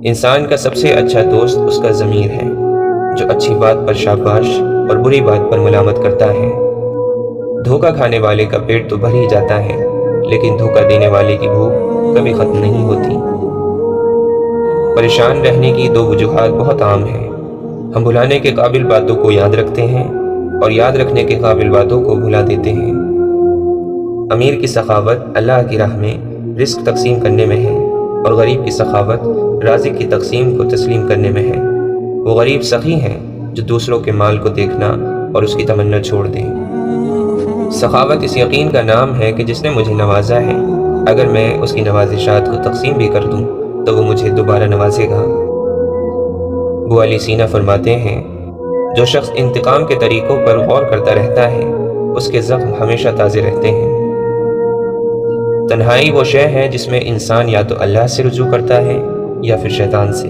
انسان کا سب سے اچھا دوست اس کا ضمیر ہے، جو اچھی بات پر شاباش اور بری بات پر ملامت کرتا ہے۔ دھوکہ کھانے والے کا پیٹ تو بھر ہی جاتا ہے، لیکن دھوکہ دینے والے کی بھوک کبھی ختم نہیں ہوتی۔ پریشان رہنے کی دو وجوہات بہت عام ہیں۔ ہم بھلانے کے قابل باتوں کو یاد رکھتے ہیں اور یاد رکھنے کے قابل باتوں کو بھلا دیتے ہیں۔ امیر کی سخاوت اللہ کی راہ میں رزق تقسیم کرنے میں ہے، اور غریب کی سخاوت رازق کی تقسیم کو تسلیم کرنے میں ہے۔ وہ غریب سخی ہیں جو دوسروں کے مال کو دیکھنا اور اس کی تمنا چھوڑ دیں۔ سخاوت اس یقین کا نام ہے کہ جس نے مجھے نوازا ہے، اگر میں اس کی نوازشات کو تقسیم بھی کر دوں تو وہ مجھے دوبارہ نوازے گا۔ ابو علی سینا فرماتے ہیں، جو شخص انتقام کے طریقوں پر غور کرتا رہتا ہے، اس کے زخم ہمیشہ تازے رہتے ہیں۔ تنہائی وہ شے ہے جس میں انسان یا تو اللہ سے رجوع کرتا ہے یا پھر شیطان سے۔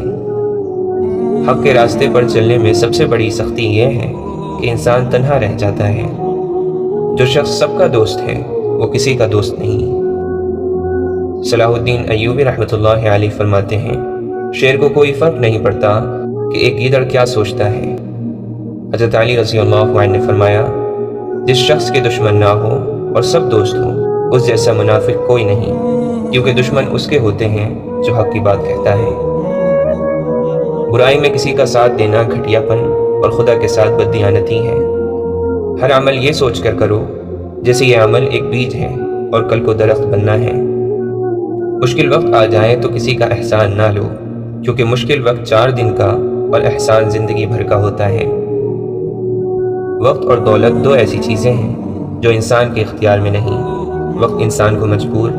حق کے راستے پر چلنے میں سب سے بڑی سختی یہ ہے کہ انسان تنہا رہ جاتا ہے۔ جو شخص سب کا دوست ہے وہ کسی کا دوست نہیں۔ صلاح الدین ایوبی رحمۃ اللہ علیہ فرماتے ہیں، شیر کو کوئی فرق نہیں پڑتا کہ ایک گیدڑ کیا سوچتا ہے۔ حضرت علی رضی اللہ عنہ نے فرمایا، جس شخص کے دشمن نہ ہو اور سب دوست ہوں، اس جیسا منافق کوئی نہیں، کیونکہ دشمن اس کے ہوتے ہیں جو حق کی بات کہتا ہے۔ برائی میں کسی کا ساتھ دینا گھٹیا پن اور خدا کے ساتھ بددیانتی ہے۔ ہر عمل یہ سوچ کر کرو جیسے یہ عمل ایک بیج ہے اور کل کو درخت بننا ہے۔ مشکل وقت آ جائے تو کسی کا احسان نہ لو، کیونکہ مشکل وقت 4 دن کا اور احسان زندگی بھر کا ہوتا ہے۔ وقت اور دولت دو ایسی چیزیں ہیں جو انسان کے اختیار میں نہیں۔ وقت انسان کو مجبور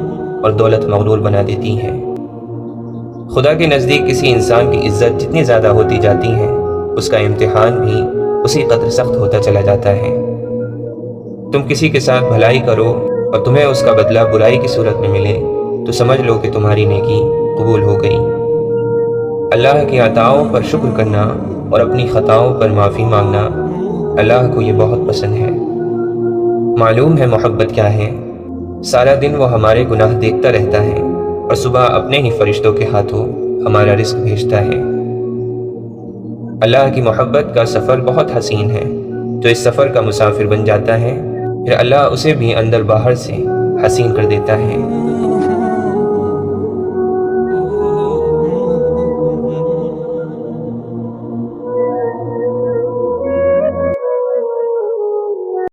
اور دولت مغرور بنا دیتی ہے۔ خدا کے نزدیک کسی انسان کی عزت جتنی زیادہ ہوتی جاتی ہے، اس کا امتحان بھی اسی قدر سخت ہوتا چلا جاتا ہے۔ تم کسی کے ساتھ بھلائی کرو اور تمہیں اس کا بدلہ برائی کی صورت میں ملے تو سمجھ لو کہ تمہاری نیکی قبول ہو گئی۔ اللہ کی عطاؤں پر شکر کرنا اور اپنی خطاؤں پر معافی مانگنا اللہ کو یہ بہت پسند ہے۔ معلوم ہے محبت کیا ہے؟ سارا دن وہ ہمارے گناہ دیکھتا رہتا ہے اور صبح اپنے ہی فرشتوں کے ہاتھوں ہمارا رزق بھیجتا ہے۔ اللہ کی محبت کا سفر بہت حسین ہے۔ جو اس سفر کا مسافر بن جاتا ہے، پھر اللہ اسے بھی اندر باہر سے حسین کر دیتا ہے۔